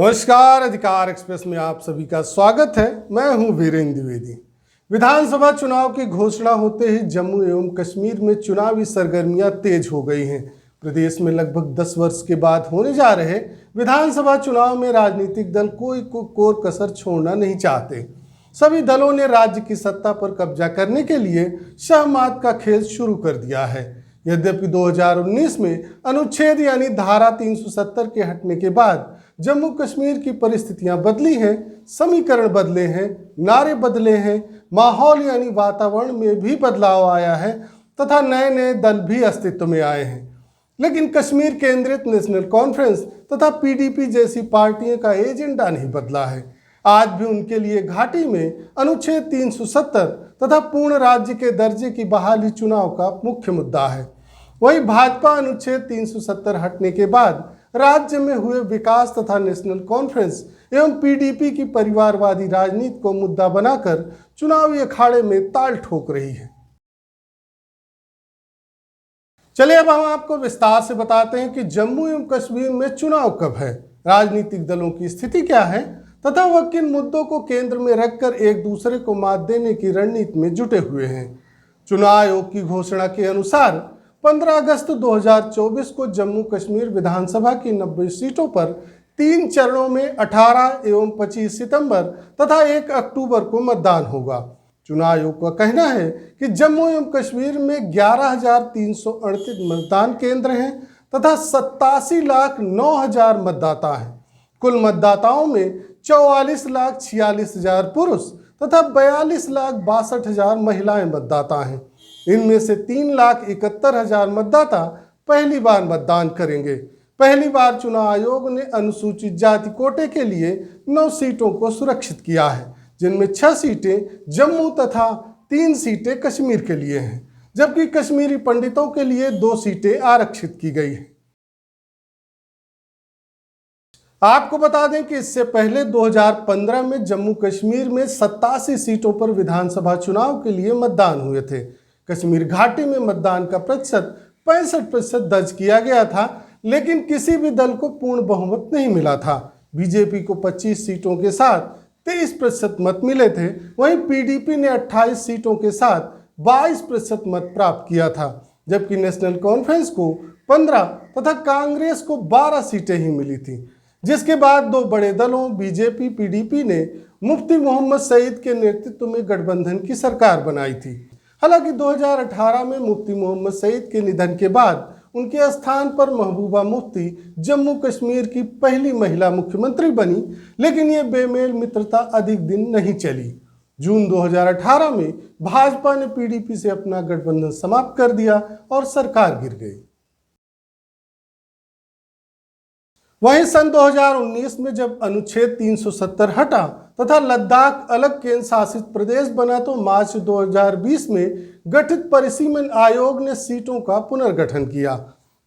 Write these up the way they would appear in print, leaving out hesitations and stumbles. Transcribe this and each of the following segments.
नमस्कार, अधिकार एक्सप्रेस में आप सभी का स्वागत है। मैं हूं वीरेंद्र द्विवेदी। विधानसभा चुनाव की घोषणा होते ही जम्मू एवं कश्मीर में चुनावी सरगर्मियां तेज हो गई हैं। प्रदेश में लगभग 10 वर्ष के बाद होने जा रहे विधानसभा चुनाव में राजनीतिक दल कोई कोर कसर छोड़ना नहीं चाहते। सभी दलों ने राज्य की सत्ता पर कब्जा करने के लिए शहमात का खेल शुरू कर दिया है। यद्यपि 2019 में अनुच्छेद यानी धारा 370 के हटने के बाद जम्मू कश्मीर की परिस्थितियां बदली हैं, समीकरण बदले हैं, नारे बदले हैं, माहौल यानी वातावरण में भी बदलाव आया है तथा नए नए दल भी अस्तित्व में आए हैं। लेकिन कश्मीर केंद्रित नेशनल कॉन्फ्रेंस तथा पीडीपी जैसी पार्टियों का एजेंडा नहीं बदला है। आज भी उनके लिए घाटी में अनुच्छेद 370 तथा पूर्ण राज्य के दर्जे की बहाली चुनाव का मुख्य मुद्दा है। वहीं भाजपा अनुच्छेद 370 हटने के बाद राज्य में हुए विकास तथा नेशनल कॉन्फ्रेंस एवं पीडीपी की परिवारवादी राजनीति को मुद्दा बनाकर चुनावी अखाड़े में ताल ठोक रही है। चलिए अब हम आपको विस्तार से बताते हैं कि जम्मू एवं कश्मीर में चुनाव कब है, राजनीतिक दलों की स्थिति क्या है तथा वह किन मुद्दों को केंद्र में रखकर एक दूसरे को मात देने की रणनीति में जुटे हुए हैं। चुनाव आयोग की घोषणा के अनुसार 15 अगस्त 2024 को जम्मू कश्मीर विधानसभा की 90 सीटों पर 3 चरणों में 18 एवं 25 सितंबर तथा 1 अक्टूबर को मतदान होगा। चुनाव आयोग का कहना है कि जम्मू एवं कश्मीर में 11,338 मतदान केंद्र हैं तथा 87,09,000 मतदाता हैं। कुल मतदाताओं में 44,46,000 पुरुष तथा 42,62,000 महिलाएं मतदाता हैं। इनमें से 3,71,000 मतदाता पहली बार मतदान करेंगे। पहली बार चुनाव आयोग ने अनुसूचित जाति कोटे के लिए 9 सीटों को सुरक्षित किया है, जिनमें 6 सीटें जम्मू तथा 3 सीटें कश्मीर के लिए हैं, जबकि कश्मीरी पंडितों के लिए 2 सीटें आरक्षित की गई हैं। आपको बता दें कि इससे पहले 2015 में जम्मू कश्मीर में 87 सीटों पर विधानसभा चुनाव के लिए मतदान हुए थे। कश्मीर घाटी में मतदान का प्रतिशत 65% दर्ज किया गया था, लेकिन किसी भी दल को पूर्ण बहुमत नहीं मिला था। बीजेपी को 25 सीटों के साथ 23% मत मिले थे, वहीं पीडीपी ने 28 सीटों के साथ 22% मत प्राप्त किया था, जबकि नेशनल कॉन्फ्रेंस को 15 तथा कांग्रेस को 12 सीटें ही मिली थी। जिसके बाद 2 बड़े दलों बीजेपी पीडीपी ने मुफ्ती मोहम्मद सईद के नेतृत्व में गठबंधन की सरकार बनाई थी। हालांकि 2018 में मुफ्ती मोहम्मद सईद के निधन के बाद उनके स्थान पर महबूबा मुफ्ती जम्मू कश्मीर की पहली महिला मुख्यमंत्री बनी, लेकिन ये बेमेल मित्रता अधिक दिन नहीं चली। जून 2018 में भाजपा ने पीडीपी से अपना गठबंधन समाप्त कर दिया और सरकार गिर गई। वहीं सन 2019 में जब अनुच्छेद 370 हटा तथा लद्दाख अलग केंद्र शासित प्रदेश बना, तो मार्च 2020 में गठित परिसीमन आयोग ने सीटों का पुनर्गठन किया।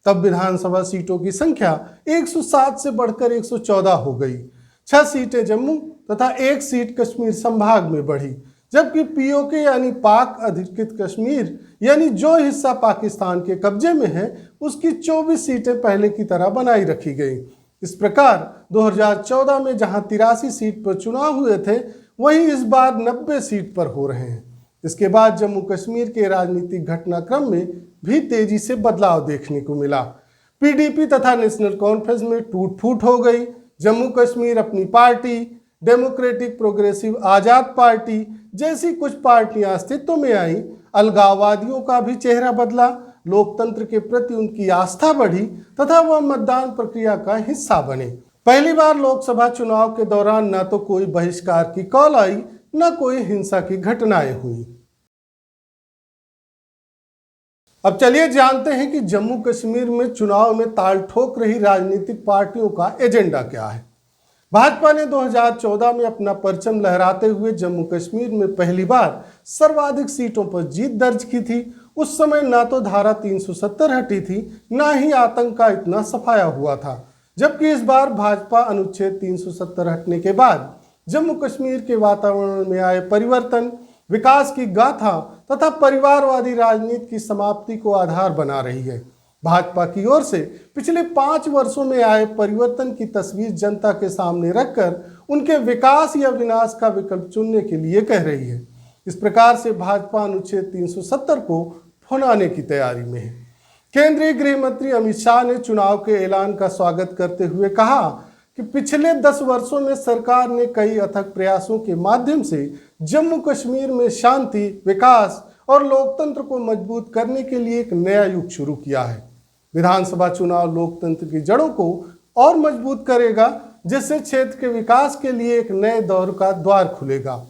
तब विधानसभा सीटों की संख्या 107 से बढ़कर 114 हो गई। 6 सीटें जम्मू तथा 1 सीट कश्मीर संभाग में बढ़ी, जबकि पीओके यानी पाक अधिकृत कश्मीर यानी जो हिस्सा पाकिस्तान के कब्जे में है, उसकी 24 सीटें पहले की तरह बनाई रखी गई। इस प्रकार 2014 में जहां 83 सीट पर चुनाव हुए थे, वहीं इस बार 90 सीट पर हो रहे हैं। इसके बाद जम्मू कश्मीर के राजनीतिक घटनाक्रम में भी तेजी से बदलाव देखने को मिला। पीडीपी तथा नेशनल कॉन्फ्रेंस में टूट फूट हो गई। जम्मू कश्मीर अपनी पार्टी, डेमोक्रेटिक प्रोग्रेसिव आज़ाद पार्टी जैसी कुछ पार्टियां अस्तित्व में आई। अलगाववादियों का भी चेहरा बदला, लोकतंत्र के प्रति उनकी आस्था बढ़ी तथा वह मतदान प्रक्रिया का हिस्सा बने। पहली बार लोकसभा चुनाव के दौरान न तो कोई बहिष्कार की कॉल आई, न कोई हिंसा की घटनाएं हुई। अब चलिए जानते हैं कि जम्मू कश्मीर में चुनाव में ताल ठोक रही राजनीतिक पार्टियों का एजेंडा क्या है। भाजपा ने 2014 में अपना परचम लहराते हुए जम्मू कश्मीर में पहली बार सर्वाधिक सीटों पर जीत दर्ज की थी। उस समय ना तो धारा 370 हटी थी, ना ही आतंक का इतना सफाया हुआ था, जबकि इस बार भाजपा अनुच्छेद 370 हटने के बाद जम्मू कश्मीर के वातावरण में आए परिवर्तन, विकास की गाथा तथा परिवारवादी राजनीति की समाप्ति को आधार बना रही है। भाजपा की ओर से पिछले 5 वर्षों में आए परिवर्तन की तस्वीर जनता के सामने रखकर उनके विकास या विनाश का विकल्प चुनने के लिए कह रही है। इस प्रकार से भाजपा अनुच्छेद 370 को भुनाने की तैयारी में है। केंद्रीय गृह मंत्री अमित शाह ने चुनाव के ऐलान का स्वागत करते हुए कहा कि पिछले 10 वर्षों में सरकार ने कई अथक प्रयासों के माध्यम से जम्मू कश्मीर में शांति, विकास और लोकतंत्र को मजबूत करने के लिए एक नया युग शुरू किया है। विधानसभा चुनाव लोकतंत्र की जड़ों को और मजबूत करेगा, जिससे क्षेत्र के विकास के लिए एक नए दौर का द्वार खुलेगा।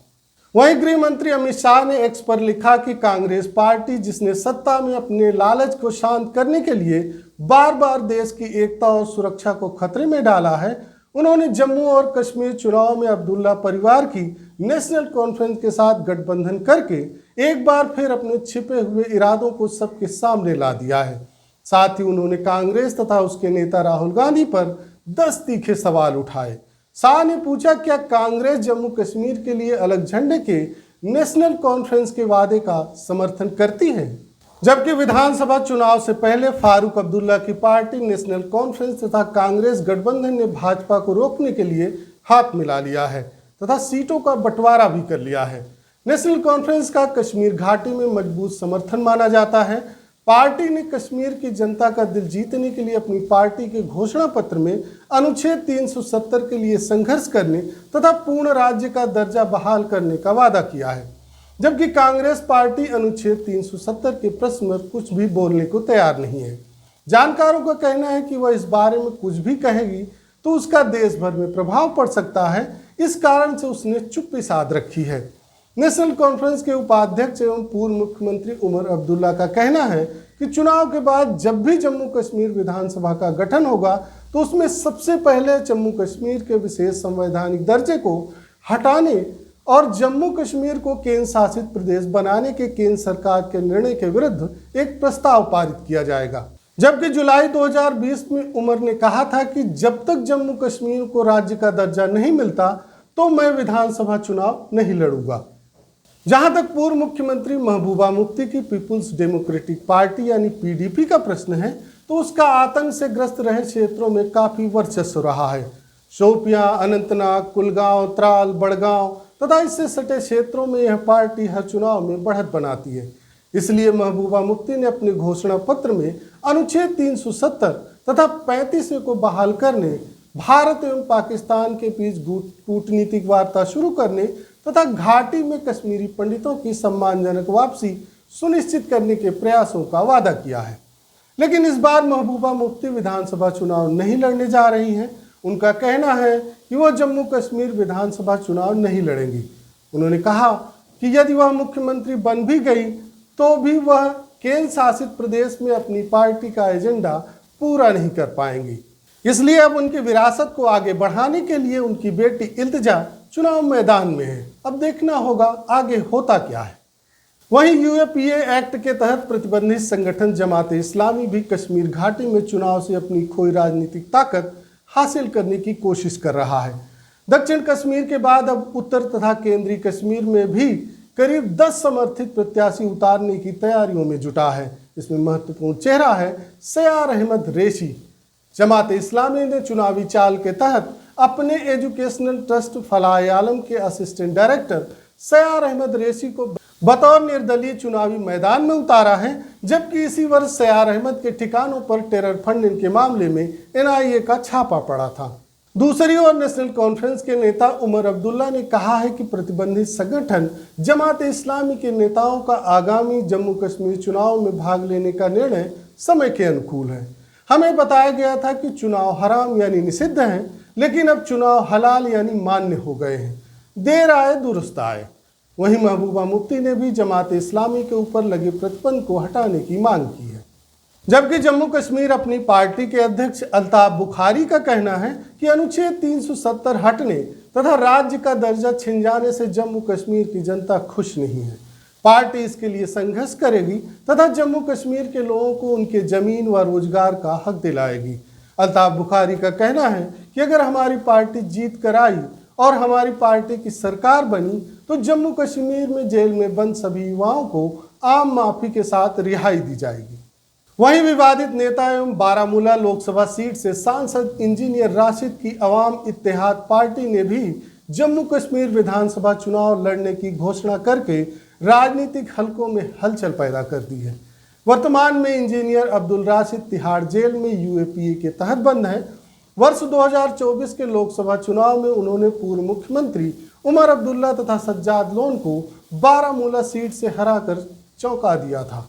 वहीं गृह मंत्री अमित शाह ने एक्स पर लिखा कि कांग्रेस पार्टी, जिसने सत्ता में अपने लालच को शांत करने के लिए बार बार देश की एकता और सुरक्षा को खतरे में डाला है, उन्होंने जम्मू और कश्मीर चुनाव में अब्दुल्ला परिवार की नेशनल कॉन्फ्रेंस के साथ गठबंधन करके एक बार फिर अपने छिपे हुए इरादों को सबके सामने ला दिया है। साथ ही उन्होंने कांग्रेस तथा उसके नेता राहुल गांधी पर 10 तीखे सवाल उठाए। शाह ने पूछा, क्या कांग्रेस जम्मू कश्मीर के लिए अलग झंडे के नेशनल कॉन्फ्रेंस के वादे का समर्थन करती है? जबकि विधानसभा चुनाव से पहले फारूक अब्दुल्ला की पार्टी नेशनल कॉन्फ्रेंस तथा कांग्रेस गठबंधन ने भाजपा को रोकने के लिए हाथ मिला लिया है तथा सीटों का बंटवारा भी कर लिया है। नेशनल कॉन्फ्रेंस का कश्मीर घाटी में मजबूत समर्थन माना जाता है। पार्टी ने कश्मीर की जनता का दिल जीतने के लिए अपनी पार्टी के घोषणा पत्र में अनुच्छेद 370 के लिए संघर्ष करने तथा पूर्ण राज्य का दर्जा बहाल करने का वादा किया है, जबकि कांग्रेस पार्टी अनुच्छेद 370 के प्रश्न में कुछ भी बोलने को तैयार नहीं है। जानकारों का कहना है कि वह इस बारे में कुछ भी कहेगी तो उसका देश भर में प्रभाव पड़ सकता है, इस कारण से उसने चुप्पी साध रखी है। नेशनल कॉन्फ्रेंस के उपाध्यक्ष एवं पूर्व मुख्यमंत्री उमर अब्दुल्ला का कहना है कि चुनाव के बाद जब भी जम्मू कश्मीर विधानसभा का गठन होगा तो उसमें सबसे पहले जम्मू कश्मीर के विशेष संवैधानिक दर्जे को हटाने और जम्मू कश्मीर को केंद्र शासित प्रदेश बनाने के केंद्र सरकार के निर्णय के विरुद्ध एक प्रस्ताव पारित किया जाएगा। जबकि जुलाई 2020 में उमर ने कहा था कि जब तक जम्मू कश्मीर को राज्य का दर्जा नहीं मिलता तो मैं विधानसभा चुनाव नहीं लड़ूंगा। जहां तक पूर्व मुख्यमंत्री महबूबा मुफ्ती की पीपुल्स डेमोक्रेटिक पार्टी यानी पीडीपी का प्रश्न है, तो उसका आतंक से ग्रस्त रहे क्षेत्रों में काफी वर्चस्व रहा है। शोपियां, अनंतनाग, कुलगांव, त्राल, बड़गांव तथा इससे सटे क्षेत्रों में यह पार्टी हर चुनाव में बढ़त बनाती है। इसलिए महबूबा मुफ्ती ने अपने घोषणा पत्र में अनुच्छेद 370 तथा 35 को बहाल करने, भारत एवं पाकिस्तान के बीच कूटनीतिक वार्ता शुरू करने तथा घाटी में कश्मीरी पंडितों की सम्मानजनक वापसी सुनिश्चित करने के प्रयासों का वादा किया है। लेकिन इस बार महबूबा मुफ्ती विधानसभा चुनाव नहीं लड़ने जा रही हैं। उनका कहना है कि वह जम्मू कश्मीर विधानसभा चुनाव नहीं लड़ेंगी। उन्होंने कहा कि यदि वह मुख्यमंत्री बन भी गई तो भी वह केंद्र शासित प्रदेश में अपनी पार्टी का एजेंडा पूरा नहीं कर पाएंगी। इसलिए अब उनकी विरासत को आगे बढ़ाने के लिए उनकी बेटी इल्तिजा चुनाव मैदान में है। अब देखना होगा आगे होता क्या है। वहीं यूएपीए एक्ट के तहत प्रतिबंधित संगठन जमाते इस्लामी भी कश्मीर घाटी में चुनाव से अपनी खोई राजनीतिक ताकत हासिल करने की कोशिश कर रहा है। दक्षिण कश्मीर के बाद अब उत्तर तथा केंद्रीय कश्मीर में भी करीब 10 समर्थित प्रत्याशी उतारने की तैयारियों में जुटा है। इसमें महत्वपूर्ण चेहरा है सयार अहमद रेशी। जमाते इस्लामी ने चुनावी चाल के तहत अपने एजुकेशनल ट्रस्ट फलाह आलम के असिस्टेंट डायरेक्टर सयार अहमद रेशी को बतौर निर्दलीय चुनावी मैदान में उतारा है, जबकि इसी वर्ष सयार अहमद के ठिकानों पर टेरर फंडिंग के मामले में एनआईए का छापा पड़ा था। दूसरी ओर नेशनल कॉन्फ्रेंस के नेता उमर अब्दुल्ला ने कहा है कि प्रतिबंधित संगठन जमाते इस्लामी के नेताओं का आगामी जम्मू कश्मीर चुनाव में भाग लेने का निर्णय समय के अनुकूल है। हमें बताया गया था कि चुनाव हराम यानी निषिद्ध हैं, लेकिन अब चुनाव हलाल यानी मान्य हो गए हैं। देर आए दुरुस्त आए। वहीं महबूबा मुफ्ती ने भी जमाते इस्लामी के ऊपर लगे प्रतिबंध को हटाने की मांग की है। जबकि जम्मू कश्मीर अपनी पार्टी के अध्यक्ष अल्ताफ बुखारी का कहना है कि अनुच्छेद 370 हटने तथा राज्य का दर्जा छिन जाने से जम्मू कश्मीर की जनता खुश नहीं है। पार्टी इसके लिए संघर्ष करेगी तथा जम्मू कश्मीर के लोगों को उनके जमीन व रोजगार का हक दिलाएगी। अल्ताफ बुखारी का कहना है कि अगर हमारी पार्टी जीत कर आई और हमारी पार्टी की सरकार बनी तो जम्मू कश्मीर में जेल में बंद सभी युवाओं को आम माफी के साथ रिहाई दी जाएगी। वहीं विवादित नेता एवं बारामूला लोकसभा सीट से सांसद इंजीनियर राशिद की अवाम इत्तेहाद पार्टी ने भी जम्मू कश्मीर विधानसभा चुनाव लड़ने की घोषणा करके राजनीतिक हलकों में हलचल पैदा कर दी है। वर्तमान में इंजीनियर अब्दुल राशिद तिहाड़ जेल में यूएपीए के तहत बंद है। वर्ष 2024 के लोकसभा चुनाव में उन्होंने पूर्व मुख्यमंत्री उमर अब्दुल्ला तथा सज्जाद लोन को बारामूला सीट से हराकर चौंका दिया था।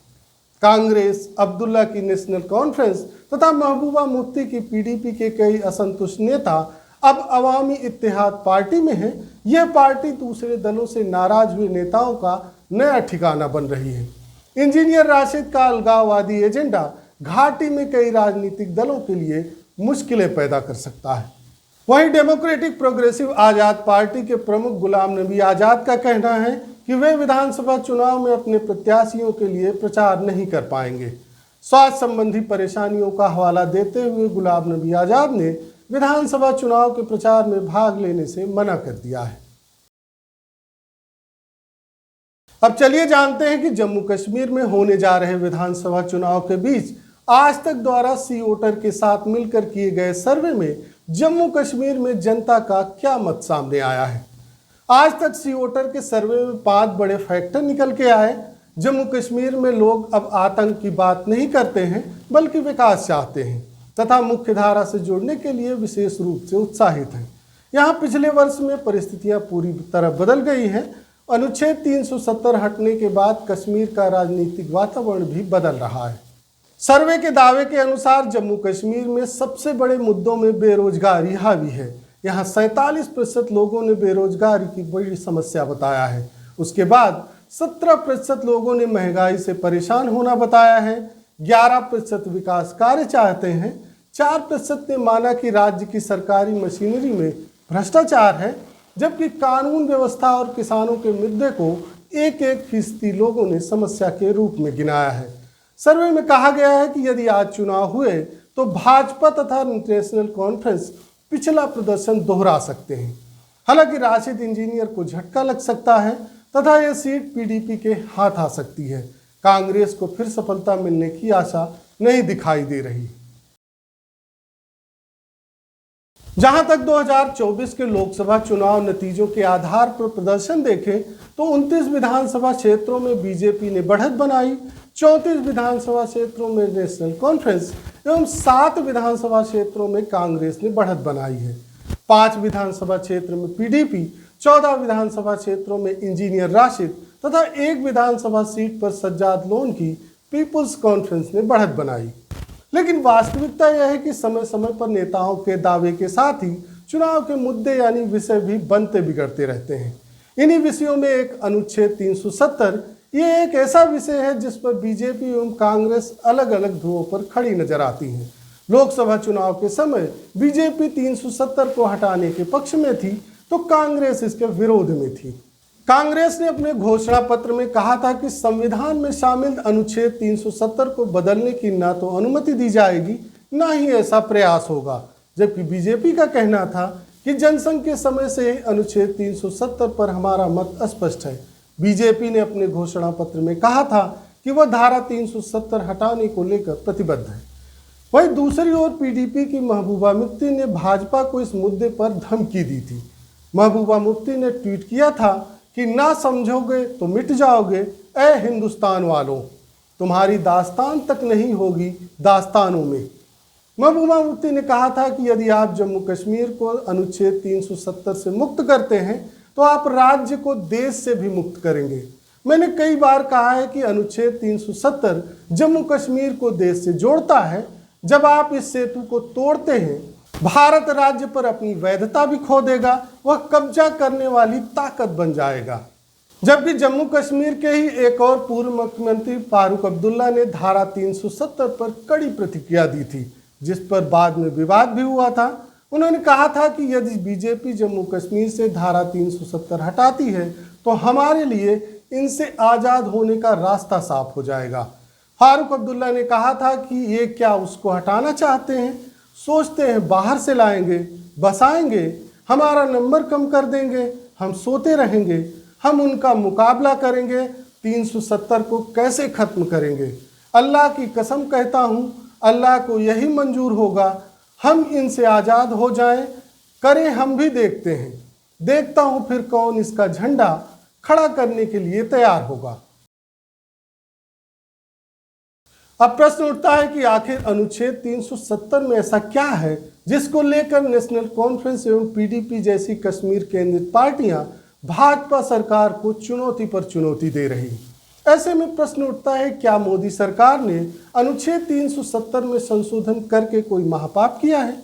कांग्रेस, अब्दुल्ला की नेशनल कॉन्फ्रेंस तथा महबूबा मुफ्ती की पीडीपी के कई असंतुष्ट नेता अब अवामी इत्तेहाद पार्टी में हैं। यह पार्टी दूसरे दलों से नाराज हुए नेताओं का नया ठिकाना बन रही है। इंजीनियर राशिद का अलगाववादी एजेंडा घाटी में कई राजनीतिक दलों के लिए मुश्किलें पैदा कर सकता है। वहीं डेमोक्रेटिक प्रोग्रेसिव आज़ाद पार्टी के प्रमुख गुलाम नबी आज़ाद का कहना है कि वे विधानसभा चुनाव में अपने प्रत्याशियों के लिए प्रचार नहीं कर पाएंगे। स्वास्थ्य संबंधी परेशानियों का हवाला देते हुए गुलाम नबी आज़ाद ने विधानसभा चुनाव के प्रचार में भाग लेने से मना कर दिया है। अब चलिए जानते हैं कि जम्मू कश्मीर में होने जा रहे विधानसभा चुनाव के बीच आज तक द्वारा सी वोटर के साथ मिलकर किए गए सर्वे में जम्मू कश्मीर में जनता का क्या मत सामने आया है। आज तक सी वोटर के सर्वे में 5 बड़े फैक्टर निकल के आए। जम्मू कश्मीर में लोग अब आतंक की बात नहीं करते हैं बल्कि विकास चाहते हैं तथा मुख्य धारा से जुड़ने के लिए विशेष रूप से उत्साहित हैं। यहाँ पिछले वर्ष में परिस्थितियाँ पूरी तरह बदल गई हैं। अनुच्छेद 370 हटने के बाद कश्मीर का राजनीतिक वातावरण भी बदल रहा है। सर्वे के दावे के अनुसार जम्मू कश्मीर में सबसे बड़े मुद्दों में बेरोजगारी हावी है। यहाँ 47% लोगों ने बेरोजगारी की बड़ी समस्या बताया है। उसके बाद 17% लोगों ने महंगाई से परेशान होना बताया है। 11% विकास कार्य चाहते हैं। 4% ने माना कि राज्य की सरकारी मशीनरी में भ्रष्टाचार है, जबकि कानून व्यवस्था और किसानों के मुद्दे को 1% लोगों ने समस्या के रूप में गिनाया है। सर्वे में कहा गया है कि यदि आज चुनाव हुए तो भाजपा तथा नेशनल कॉन्फ्रेंस पिछला प्रदर्शन दोहरा सकते हैं। हालांकि राशिद इंजीनियर को झटका लग सकता है तथा यह सीट पीडीपी के हाथ आ सकती है। कांग्रेस को फिर सफलता मिलने की आशा नहीं दिखाई दे रही। जहां तक 2024 के लोकसभा चुनाव नतीजों के आधार पर प्रदर्शन देखें तो 29 विधानसभा क्षेत्रों में बीजेपी ने बढ़त बनाई, 34 विधानसभा क्षेत्रों में नेशनल कॉन्फ्रेंस एवं 7 विधानसभा क्षेत्रों में कांग्रेस ने बढ़त बनाई है। 5 विधानसभा क्षेत्र में पीडीपी, 14 विधानसभा क्षेत्रों में इंजीनियर राशिद तथा 1 विधानसभा सीट पर सज्जाद लोन की पीपुल्स कॉन्फ्रेंस ने बढ़त बनाई। लेकिन वास्तविकता यह है कि समय समय पर नेताओं के दावे के साथ ही चुनाव के मुद्दे यानी विषय भी बनते बिगड़ते रहते हैं। इन्हीं विषयों में एक अनुच्छेद 370 ये एक ऐसा विषय है जिस पर बीजेपी एवं कांग्रेस अलग अलग ध्रुवों पर खड़ी नजर आती हैं। लोकसभा चुनाव के समय बीजेपी 370 को हटाने के पक्ष में थी तो कांग्रेस इसके विरोध में थी। कांग्रेस ने अपने घोषणा पत्र में कहा था कि संविधान में शामिल अनुच्छेद 370 को बदलने की ना तो अनुमति दी जाएगी ना ही ऐसा प्रयास होगा, जबकि बीजेपी का कहना था कि जनसंघ के समय से ही अनुच्छेद 370 पर हमारा मत स्पष्ट है। बीजेपी ने अपने घोषणा पत्र में कहा था कि वह धारा 370 हटाने को लेकर प्रतिबद्ध है। वहीं दूसरी ओर पीडीपी की महबूबा मुफ्ती ने भाजपा को इस मुद्दे पर धमकी दी थी। महबूबा मुफ्ती ने ट्वीट किया था कि ना समझोगे तो मिट जाओगे, ए हिंदुस्तान वालों, तुम्हारी दास्तान तक नहीं होगी दास्तानों में। महबूबा मुफ्ती ने कहा था कि यदि आप जम्मू कश्मीर को अनुच्छेद 370 से मुक्त करते हैं तो आप राज्य को देश से भी मुक्त करेंगे। मैंने कई बार कहा है कि अनुच्छेद 370 जम्मू कश्मीर को देश से जोड़ता है। जब आप इस सेतु को तोड़ते हैं, भारत राज्य पर अपनी वैधता भी खो देगा, वह कब्जा करने वाली ताकत बन जाएगा। जबकि जम्मू कश्मीर के ही एक और पूर्व मुख्यमंत्री फारूक अब्दुल्ला ने धारा 370 पर कड़ी प्रतिक्रिया दी थी, जिस पर बाद में विवाद भी हुआ था। उन्होंने कहा था कि यदि बीजेपी जम्मू कश्मीर से धारा 370 हटाती है तो हमारे लिए इनसे आज़ाद होने का रास्ता साफ हो जाएगा। फारूक अब्दुल्ला ने कहा था कि ये क्या उसको हटाना चाहते हैं, सोचते हैं बाहर से लाएंगे, बसाएंगे, हमारा नंबर कम कर देंगे, हम सोते रहेंगे, हम उनका मुकाबला करेंगे, 370 को कैसे खत्म करेंगे। अल्लाह की कसम कहता हूँ, अल्लाह को यही मंजूर होगा, हम इनसे आज़ाद हो जाएं, करें हम भी देखते हैं, देखता हूँ फिर कौन इसका झंडा खड़ा करने के लिए तैयार होगा। अब प्रश्न उठता है कि आखिर अनुच्छेद 370 में ऐसा क्या है जिसको लेकर नेशनल कॉन्फ्रेंस एवं पीडीपी जैसी कश्मीर केंद्रित पार्टियां भाजपा सरकार को चुनौती पर चुनौती दे रही। ऐसे में प्रश्न उठता है, क्या मोदी सरकार ने अनुच्छेद 370 में संशोधन करके कोई महापाप किया है?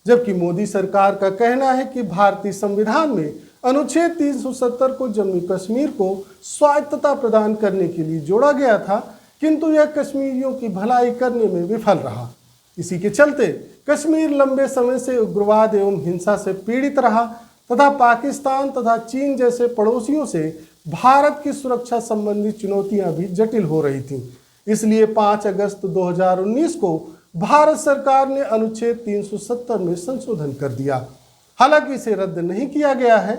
जबकि मोदी सरकार का कहना है कि भारतीय संविधान में अनुच्छेद 370 को जम्मू कश्मीर को स्वायत्तता प्रदान करने के लिए जोड़ा गया था, किंतु यह कश्मीरियों की भलाई करने में विफल रहा। इसी के चलते कश्मीर लंबे समय से उग्रवाद एवं हिंसा से पीड़ित रहा तथा पाकिस्तान तथा चीन जैसे पड़ोसियों से भारत की सुरक्षा संबंधी चुनौतियां भी जटिल हो रही थीं। इसलिए 5 अगस्त 2019 को भारत सरकार ने अनुच्छेद 370 में संशोधन कर दिया। हालांकि इसे रद्द नहीं किया गया है।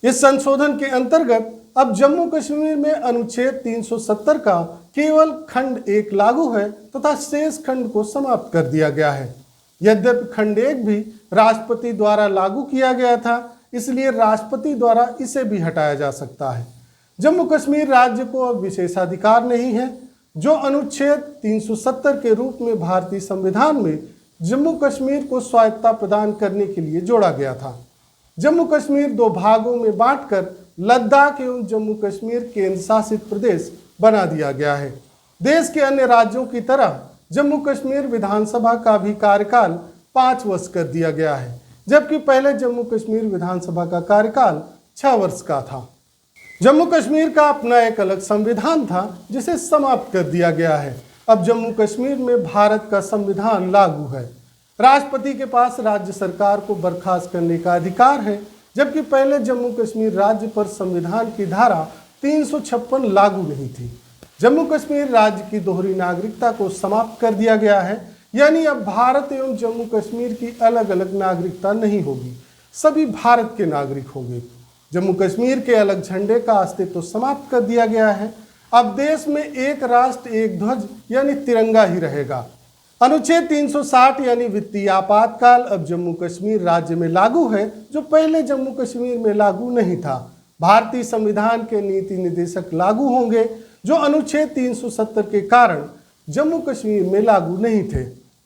इस संशोधन के अंतर्गत अब जम्मू कश्मीर में अनुच्छेद 370 का केवल खंड 1 लागू है तथा शेष खंड को समाप्त कर दिया गया है। यद्यपि खंड 1 भी राष्ट्रपति द्वारा लागू किया गया था, इसलिए राष्ट्रपति द्वारा इसे भी हटाया जा सकता है। जम्मू कश्मीर राज्य को अब विशेषाधिकार नहीं है, जो अनुच्छेद 370 के रूप में भारतीय संविधान में जम्मू कश्मीर को स्वायत्तता प्रदान करने के लिए जोड़ा गया था। जम्मू कश्मीर 2 भागों में बांटकर लद्दाख एवं जम्मू कश्मीर केंद्र शासित प्रदेश बना दिया गया है। देश के अन्य राज्यों की तरह जम्मू कश्मीर विधानसभा का भी कार्यकाल 5 वर्ष कर दिया गया है, जबकि पहले जम्मू कश्मीर विधानसभा का कार्यकाल 6 वर्ष का था। जम्मू कश्मीर का अपना एक अलग संविधान था, जिसे समाप्त कर दिया गया है। अब जम्मू कश्मीर में भारत का संविधान लागू है। राष्ट्रपति के पास राज्य सरकार को बर्खास्त करने का अधिकार है, जबकि पहले जम्मू कश्मीर राज्य पर संविधान की धारा 356 लागू नहीं थी। जम्मू कश्मीर राज्य की दोहरी नागरिकता को समाप्त कर दिया गया है, यानी अब भारत एवं जम्मू कश्मीर की अलग अलग नागरिकता नहीं होगी, सभी भारत के नागरिक होंगे। जम्मू कश्मीर के अलग झंडे का अस्तित्व समाप्त कर दिया गया है। अब देश में एक राष्ट्र एक ध्वज यानी तिरंगा ही रहेगा। अनुच्छेद 360 यानी वित्तीय आपातकाल अब जम्मू कश्मीर राज्य में लागू है, जो पहले जम्मू कश्मीर में लागू नहीं था। भारतीय संविधान के नीति निर्देशक लागू होंगे, जो अनुच्छेद 370 के कारण जम्मू कश्मीर में लागू नहीं थे।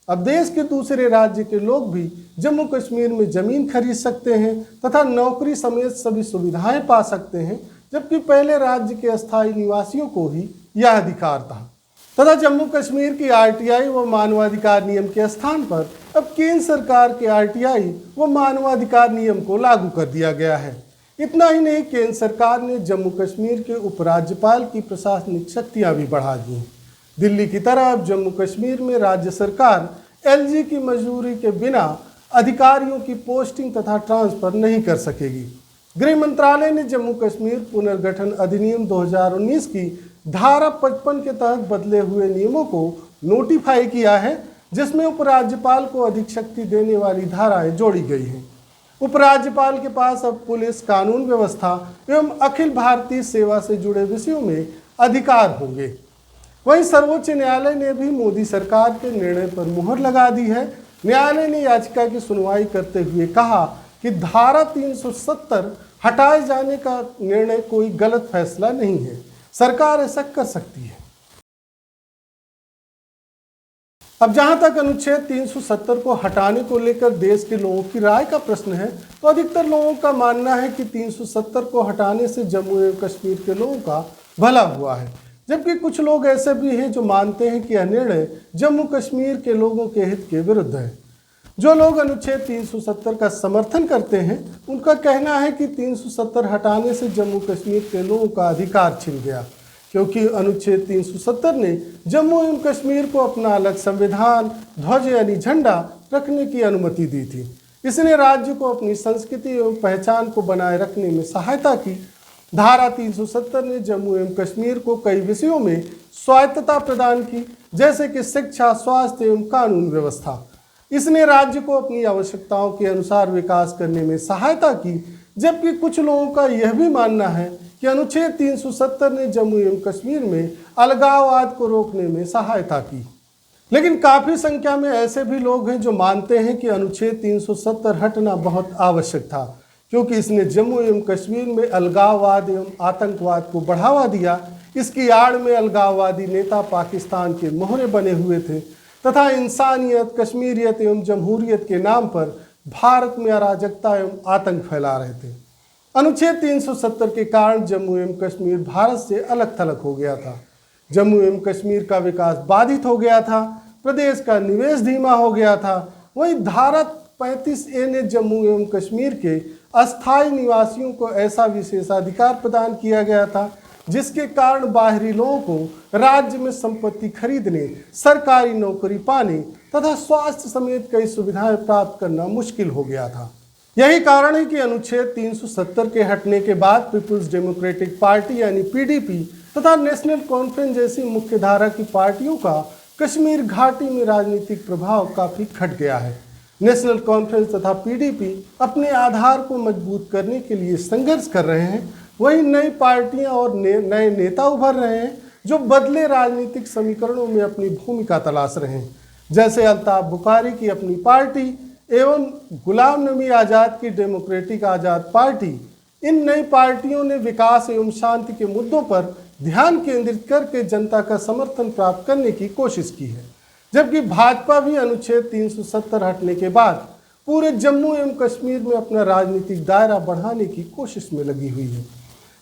अब देश के दूसरे राज्य के लोग भी जम्मू कश्मीर में जमीन खरीद सकते हैं तथा नौकरी समेत सभी सुविधाएं पा सकते हैं, जबकि पहले राज्य के अस्थायी निवासियों को ही यह अधिकार था। तथा जम्मू कश्मीर की आरटीआई व मानवाधिकार नियम के स्थान पर अब केंद्र सरकार के आरटीआई व मानवाधिकार नियम को लागू कर दिया गया है। इतना ही नहीं, केंद्र सरकार ने जम्मू कश्मीर के उपराज्यपाल की प्रशासनिक शक्तियां भी बढ़ा दी हैं। दिल्ली की तरह अब जम्मू कश्मीर में राज्य सरकार एलजी की मंजूरी के बिना अधिकारियों की पोस्टिंग तथा ट्रांसफर नहीं कर सकेगी। गृह मंत्रालय ने जम्मू कश्मीर पुनर्गठन अधिनियम 2019 की धारा 55 के तहत बदले हुए नियमों को नोटिफाई किया है, जिसमें उपराज्यपाल को अधिक शक्ति देने वाली धाराएं जोड़ी गई हैं। उपराज्यपाल के पास अब पुलिस, कानून व्यवस्था एवं अखिल भारतीय सेवा से जुड़े विषयों में अधिकार होंगे। वहीं सर्वोच्च न्यायालय ने भी मोदी सरकार के निर्णय पर मुहर लगा दी है। न्यायालय ने याचिका की सुनवाई करते हुए कहा कि धारा 370 हटाए जाने का निर्णय कोई गलत फैसला नहीं है, सरकार ऐसा कर सकती है। अब जहां तक अनुच्छेद 370 को हटाने को लेकर देश के लोगों की राय का प्रश्न है, तो अधिकतर लोगों का मानना है कि 370 को हटाने से जम्मू एवं कश्मीर के लोगों का भला हुआ है, जबकि कुछ लोग ऐसे भी हैं जो मानते हैं कि यह निर्णय जम्मू कश्मीर के लोगों के हित के विरुद्ध है। जो लोग अनुच्छेद 370 का समर्थन करते हैं, उनका कहना है कि 370 हटाने से जम्मू कश्मीर के लोगों का अधिकार छिन गया, क्योंकि अनुच्छेद 370 ने जम्मू एवं कश्मीर को अपना अलग संविधान, ध्वज यानी झंडा रखने की अनुमति दी थी। इसने राज्य को अपनी संस्कृति एवं पहचान को बनाए रखने में सहायता की। धारा 370 ने जम्मू एवं कश्मीर को कई विषयों में स्वायत्तता प्रदान की, जैसे कि शिक्षा, स्वास्थ्य एवं कानून व्यवस्था। इसने राज्य को अपनी आवश्यकताओं के अनुसार विकास करने में सहायता की, जबकि कुछ लोगों का यह भी मानना है कि अनुच्छेद 370 ने जम्मू एवं कश्मीर में अलगाववाद को रोकने में सहायता की। लेकिन काफ़ी संख्या में ऐसे भी लोग हैं जो मानते हैं कि अनुच्छेद 370 हटना बहुत आवश्यक था, क्योंकि इसने जम्मू एवं कश्मीर में अलगाववाद एवं आतंकवाद को बढ़ावा दिया। इसकी आड़ में अलगाववादी नेता पाकिस्तान के मोहरे बने हुए थे तथा इंसानियत, कश्मीरियत एवं जमहूरियत के नाम पर भारत में अराजकता एवं आतंक फैला रहे थे। अनुच्छेद 370 के कारण जम्मू एवं कश्मीर भारत से अलग थलग हो गया था। जम्मू एवं कश्मीर का विकास बाधित हो गया था, प्रदेश का निवेश धीमा हो गया था। वहीं धारा 35A ने जम्मू एवं कश्मीर के अस्थायी निवासियों को ऐसा विशेषाधिकार प्रदान किया गया था जिसके कारण बाहरी लोगों को राज्य में संपत्ति खरीदने, सरकारी नौकरी पाने तथा स्वास्थ्य समेत कई सुविधाएं प्राप्त करना मुश्किल हो गया था। यही कारण है कि अनुच्छेद 370 के हटने के बाद पीपुल्स डेमोक्रेटिक पार्टी यानी PDP तथा नेशनल कॉन्फ्रेंस जैसी मुख्यधारा की पार्टियों का कश्मीर घाटी में राजनीतिक प्रभाव काफी घट गया है। नेशनल कॉन्फ्रेंस तथा PDP अपने आधार को मजबूत करने के लिए संघर्ष कर रहे हैं। वहीं नई पार्टियां और नए नेता उभर रहे हैं जो बदले राजनीतिक समीकरणों में अपनी भूमिका तलाश रहे हैं, जैसे अल्ताफ बुखारी की अपनी पार्टी एवं गुलाम नबी आज़ाद की डेमोक्रेटिक आज़ाद पार्टी। इन नई पार्टियों ने विकास एवं शांति के मुद्दों पर ध्यान केंद्रित करके जनता का समर्थन प्राप्त करने की कोशिश की है, जबकि भाजपा भी अनुच्छेद 370 हटने के बाद पूरे जम्मू एवं कश्मीर में अपना राजनीतिक दायरा बढ़ाने की कोशिश में लगी हुई है।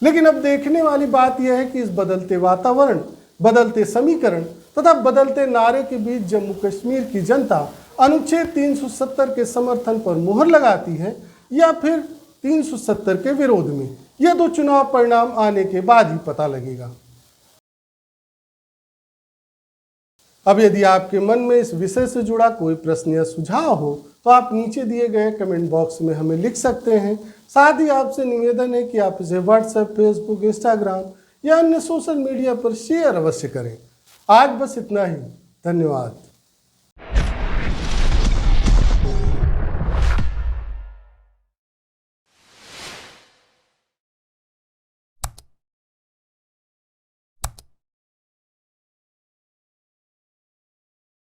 लेकिन अब देखने वाली बात यह है कि इस बदलते वातावरण, बदलते समीकरण तथा बदलते नारे के बीच जम्मू कश्मीर की जनता अनुच्छेद 370 के समर्थन पर मुहर लगाती है या फिर 370 के विरोध में। यह तो चुनाव परिणाम आने के बाद ही पता लगेगा। अब यदि आपके मन में इस विषय से जुड़ा कोई प्रश्न या सुझाव हो तो आप नीचे दिए गए कमेंट बॉक्स में हमें लिख सकते हैं। साथ ही आपसे निवेदन है कि आप इसे व्हाट्सएप, फेसबुक, इंस्टाग्राम या अन्य सोशल मीडिया पर शेयर अवश्य करें। आज बस इतना ही। धन्यवाद।